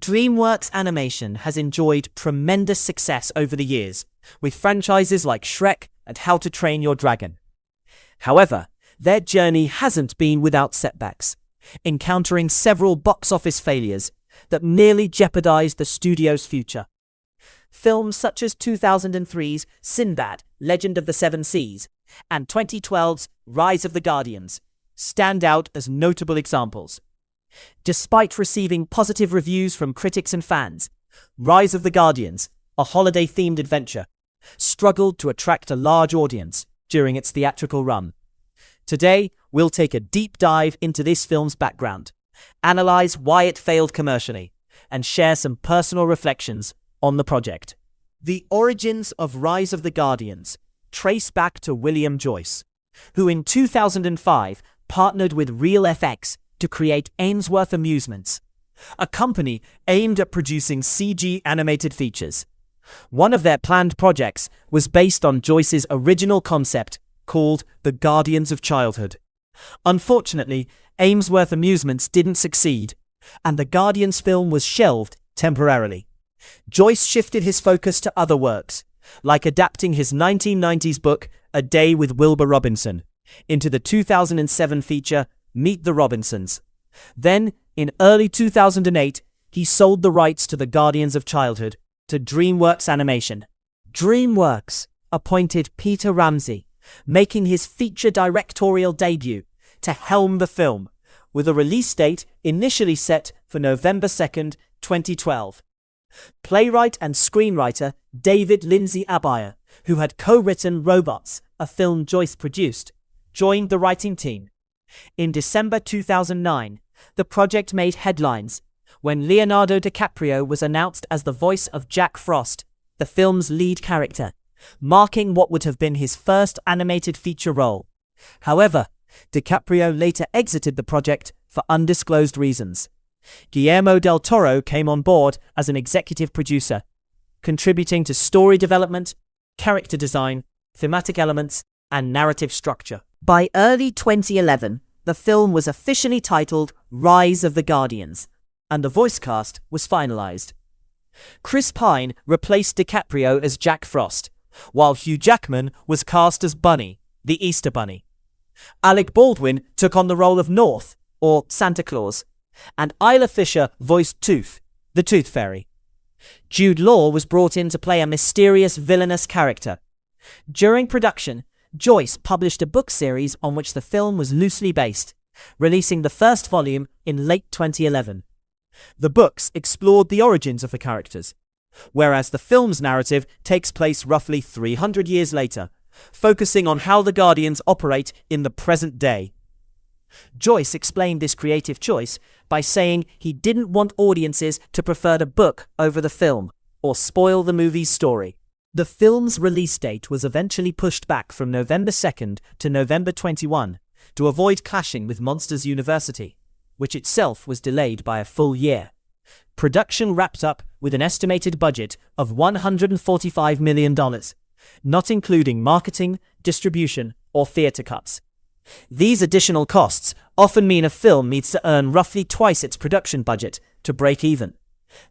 DreamWorks Animation has enjoyed tremendous success over the years, with franchises like Shrek and How to Train Your Dragon. However, their journey hasn't been without setbacks, encountering several box office failures that nearly jeopardized the studio's future. Films such as 2003's Sinbad, Legend of the Seven Seas, and 2012's Rise of the Guardians stand out as notable examples. Despite receiving positive reviews from critics and fans, Rise of the Guardians, a holiday-themed adventure, struggled to attract a large audience during its theatrical run. Today, we'll take a deep dive into this film's background, analyze why it failed commercially, and share some personal reflections on the project. The origins of Rise of the Guardians trace back to William Joyce, who in 2005 partnered with RealFX to create Ainsworth Amusements, a company aimed at producing CG animated features. One of their planned projects was based on Joyce's original concept called The Guardians of Childhood. Unfortunately, Ainsworth Amusements didn't succeed, and the Guardians film was shelved temporarily. Joyce shifted his focus to other works, like adapting his 1990s book A Day with Wilbur Robinson into the 2007 feature Meet the Robinsons. Then, in early 2008, he sold the rights to The Guardians of Childhood to DreamWorks Animation. DreamWorks appointed Peter Ramsey, making his feature directorial debut, to helm the film, with a release date initially set for November 2nd, 2012. Playwright and screenwriter David Lindsay Abair, who had co-written Robots, a film Joyce produced, joined the writing team. In December 2009, the project made headlines when Leonardo DiCaprio was announced as the voice of Jack Frost, the film's lead character, marking what would have been his first animated feature role. However, DiCaprio later exited the project for undisclosed reasons. Guillermo del Toro came on board as an executive producer, contributing to story development, character design, thematic elements, and narrative structure. By early 2011, the film was officially titled Rise of the Guardians, and the voice cast was finalized. Chris Pine replaced DiCaprio as Jack Frost, while Hugh Jackman was cast as Bunny, the Easter Bunny. Alec Baldwin took on the role of North, or Santa Claus, and Isla Fisher voiced Tooth, the Tooth Fairy. Jude Law was brought in to play a mysterious villainous character. During production, Joyce published a book series on which the film was loosely based, releasing the first volume in late 2011. The books explored the origins of the characters, whereas the film's narrative takes place roughly 300 years later, focusing on how the Guardians operate in the present day. Joyce explained this creative choice by saying he didn't want audiences to prefer the book over the film, or spoil the movie's story. The film's release date was eventually pushed back from November 2nd to November 21 to avoid clashing with Monsters University, which itself was delayed by a full year. Production wrapped up with an estimated budget of $145 million, not including marketing, distribution, or theater cuts. These additional costs often mean a film needs to earn roughly twice its production budget to break even.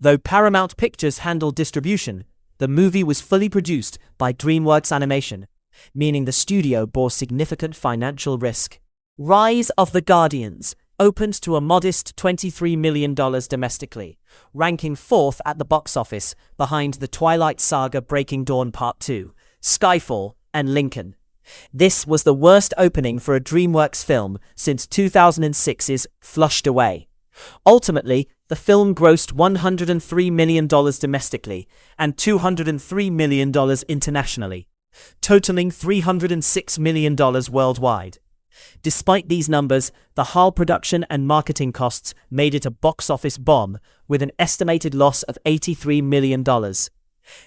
Though Paramount Pictures handled distribution, the movie was fully produced by DreamWorks Animation, meaning the studio bore significant financial risk. Rise of the Guardians opened to a modest $23 million domestically, ranking fourth at the box office behind the Twilight Saga Breaking Dawn Part 2, Skyfall, and Lincoln. This was the worst opening for a DreamWorks film since 2006's Flushed Away. Ultimately, the film grossed $103 million domestically and $203 million internationally, totaling $306 million worldwide. Despite these numbers, the HAL production and marketing costs made it a box office bomb with an estimated loss of $83 million.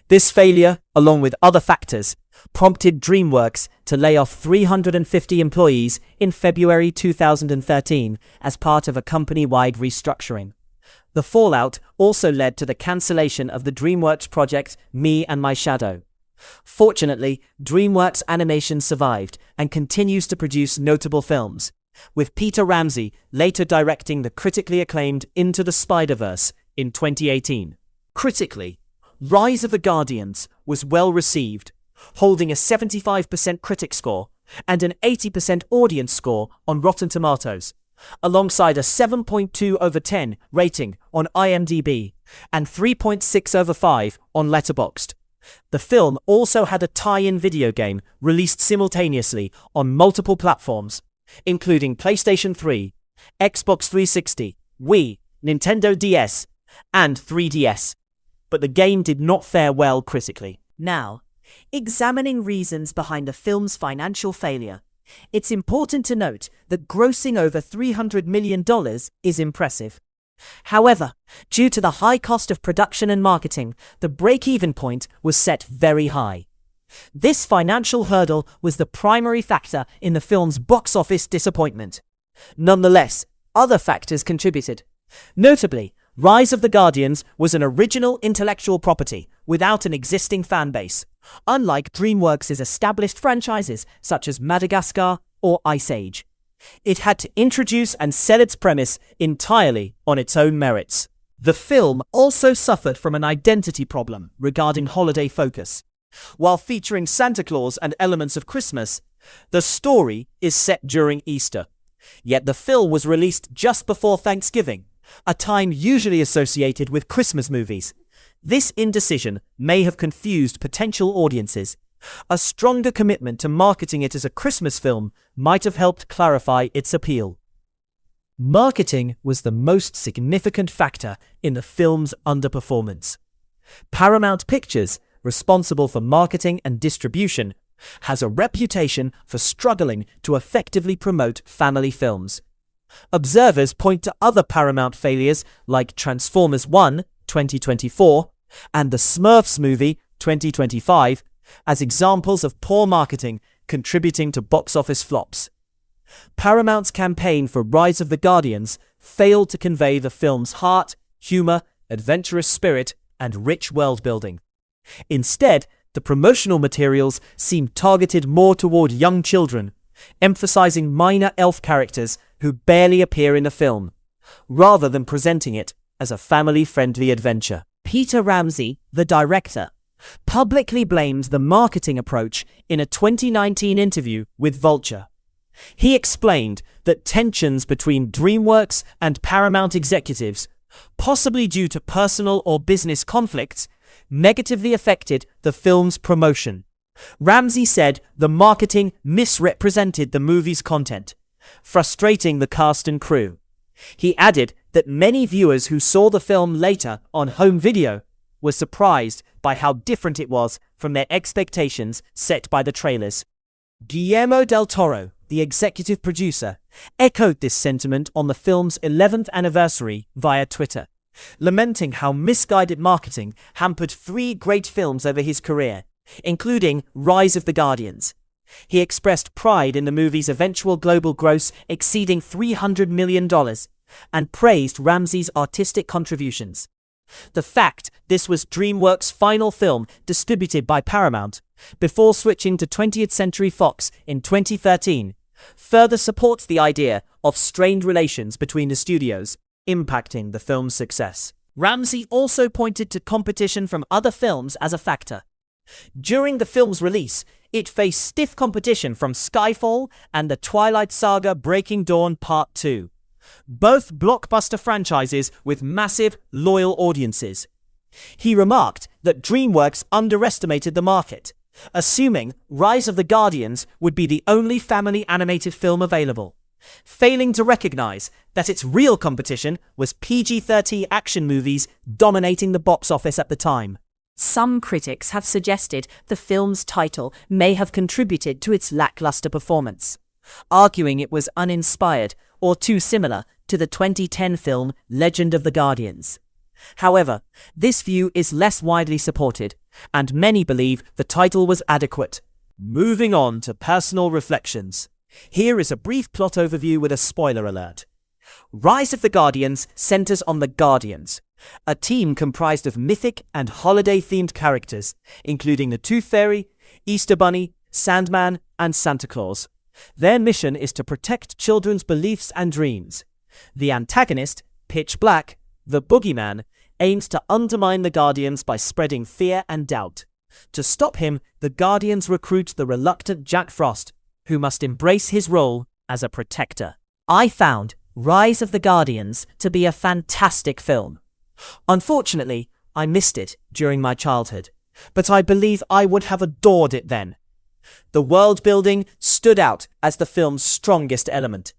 This failure, along with other factors, prompted DreamWorks to lay off 350 employees in February 2013 as part of a company-wide restructuring. The fallout also led to the cancellation of the DreamWorks project Me and My Shadow. Fortunately, DreamWorks Animation survived and continues to produce notable films, with Peter Ramsey later directing the critically acclaimed Into the Spider-Verse in 2018. Critically, Rise of the Guardians was well received, holding a 75% critic score and an 80% audience score on Rotten Tomatoes, alongside a 7.2 over 10 rating on IMDb and 3.6 over 5 on Letterboxd. The film also had a tie-in video game released simultaneously on multiple platforms, including PlayStation 3, Xbox 360, Wii, Nintendo DS, and 3DS. But the game did not fare well critically. Now, examining reasons behind the film's financial failure, it's important to note that grossing over $300 million is impressive. However, due to the high cost of production and marketing, the break-even point was set very high. This financial hurdle was the primary factor in the film's box office disappointment. Nonetheless, other factors contributed. Notably, Rise of the Guardians was an original intellectual property without an existing fan base, unlike DreamWorks' established franchises such as Madagascar or Ice Age. It had to introduce and sell its premise entirely on its own merits. The film also suffered from an identity problem regarding holiday focus. While featuring Santa Claus and elements of Christmas, the story is set during Easter. Yet the film was released just before Thanksgiving, a time usually associated with Christmas movies. This indecision may have confused potential audiences. A stronger commitment to marketing it as a Christmas film might have helped clarify its appeal. Marketing was the most significant factor in the film's underperformance. Paramount Pictures, responsible for marketing and distribution, has a reputation for struggling to effectively promote family films. Observers point to other Paramount failures like Transformers 1, 2024, and the Smurfs movie, 2025, as examples of poor marketing contributing to box office flops. Paramount's campaign for Rise of the Guardians failed to convey the film's heart, humor, adventurous spirit, and rich world-building. Instead, the promotional materials seemed targeted more toward young children, emphasizing minor elf characters who barely appear in the film, rather than presenting it as a family-friendly adventure. Peter Ramsey, the director, publicly blamed the marketing approach in a 2019 interview with Vulture. He explained that tensions between DreamWorks and Paramount executives, possibly due to personal or business conflicts, negatively affected the film's promotion. Ramsey said the marketing misrepresented the movie's content, frustrating the cast and crew. He added that many viewers who saw the film later on home video were surprised by how different it was from their expectations set by the trailers. Guillermo del Toro, the executive producer, echoed this sentiment on the film's 11th anniversary via Twitter, lamenting how misguided marketing hampered 3 great films over his career, including Rise of the Guardians. He expressed pride in the movie's eventual global gross exceeding $300 million and praised Ramsey's artistic contributions. The fact this was DreamWorks' final film distributed by Paramount, before switching to 20th Century Fox in 2013, further supports the idea of strained relations between the studios, impacting the film's success. Ramsey also pointed to competition from other films as a factor. During the film's release, it faced stiff competition from Skyfall and the Twilight Saga: Breaking Dawn Part 2, both blockbuster franchises with massive, loyal audiences. He remarked that DreamWorks underestimated the market, assuming Rise of the Guardians would be the only family animated film available, failing to recognize that its real competition was PG-13 action movies dominating the box office at the time. Some critics have suggested the film's title may have contributed to its lackluster performance, arguing it was uninspired or too similar to the 2010 film Legend of the Guardians. However, this view is less widely supported, and many believe the title was adequate. Moving on to personal reflections. Here is a brief plot overview with a spoiler alert. Rise of the Guardians centers on the Guardians, a team comprised of mythic and holiday-themed characters, including the Tooth Fairy, Easter Bunny, Sandman, and Santa Claus. Their mission is to protect children's beliefs and dreams. The antagonist, Pitch Black, the Boogeyman, aims to undermine the Guardians by spreading fear and doubt. To stop him, the Guardians recruit the reluctant Jack Frost, who must embrace his role as a protector. I found Rise of the Guardians to be a fantastic film. Unfortunately, I missed it during my childhood, but I believe I would have adored it then. The world building stood out as the film's strongest element.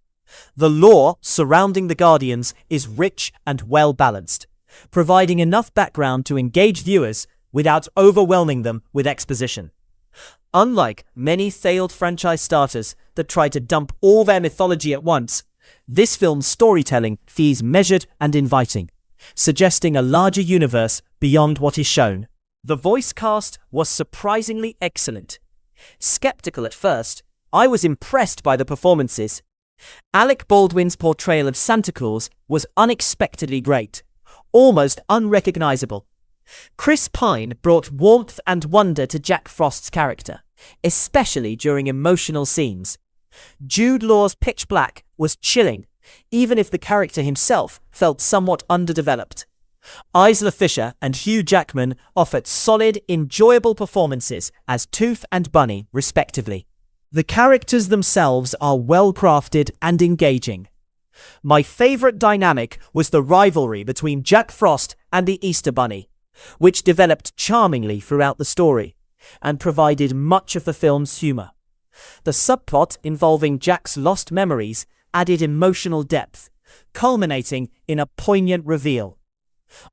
The lore surrounding the Guardians is rich and well balanced, providing enough background to engage viewers without overwhelming them with exposition. Unlike many failed franchise starters that try to dump all their mythology at once, this film's storytelling feels measured and inviting, suggesting a larger universe beyond what is shown. The voice cast was surprisingly excellent. Skeptical at first, I was impressed by the performances. Alec Baldwin's portrayal of Santa Claus was unexpectedly great, almost unrecognizable. Chris Pine brought warmth and wonder to Jack Frost's character, especially during emotional scenes. Jude Law's Pitch Black was chilling, even if the character himself felt somewhat underdeveloped. Isla Fisher and Hugh Jackman offered solid, enjoyable performances as Tooth and Bunny, respectively. The characters themselves are well-crafted and engaging. My favorite dynamic was the rivalry between Jack Frost and the Easter Bunny, which developed charmingly throughout the story and provided much of the film's humor. The subplot involving Jack's lost memories added emotional depth, culminating in a poignant reveal.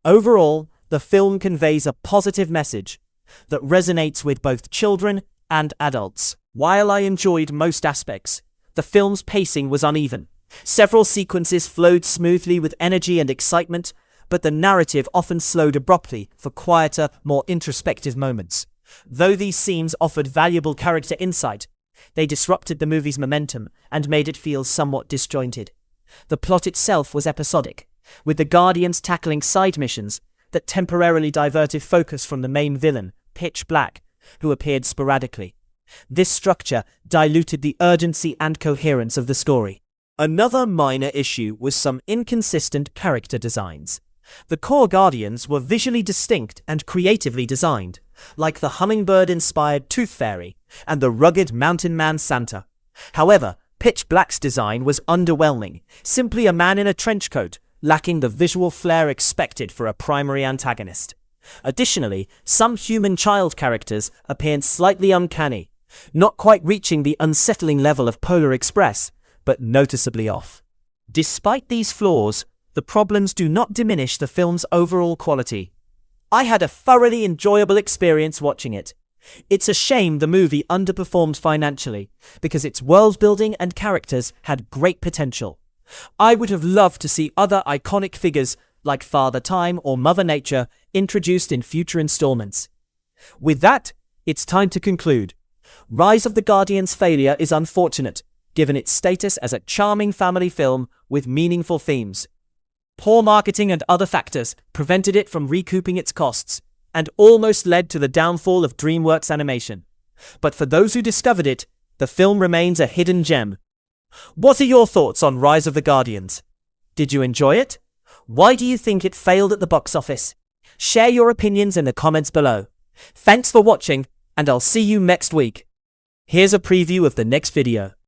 Overall, the film conveys a positive message that resonates with both children and adults. While I enjoyed most aspects, the film's pacing was uneven. Several sequences flowed smoothly with energy and excitement, but the narrative often slowed abruptly for quieter, more introspective moments. Though these scenes offered valuable character insight, they disrupted the movie's momentum and made it feel somewhat disjointed. The plot itself was episodic, with the Guardians tackling side missions that temporarily diverted focus from the main villain, Pitch Black, who appeared sporadically. This structure diluted the urgency and coherence of the story. Another minor issue was some inconsistent character designs. The core Guardians were visually distinct and creatively designed, like the hummingbird-inspired Tooth Fairy and the rugged mountain man Santa. However, Pitch Black's design was underwhelming, simply a man in a trench coat, lacking the visual flair expected for a primary antagonist. Additionally, some human child characters appeared slightly uncanny, not quite reaching the unsettling level of Polar Express, but noticeably off. Despite these flaws, the problems do not diminish the film's overall quality. I had a thoroughly enjoyable experience watching it. It's a shame the movie underperformed financially, because its world building and characters had great potential. I would have loved to see other iconic figures like Father Time or Mother Nature introduced in future installments. With that, it's time to conclude. Rise of the Guardians' failure is unfortunate, given its status as a charming family film with meaningful themes. Poor marketing and other factors prevented it from recouping its costs, and almost led to the downfall of DreamWorks Animation. But for those who discovered it, the film remains a hidden gem. What are your thoughts on Rise of the Guardians? Did you enjoy it? Why do you think it failed at the box office? Share your opinions in the comments below. Thanks for watching, and I'll see you next week. Here's a preview of the next video.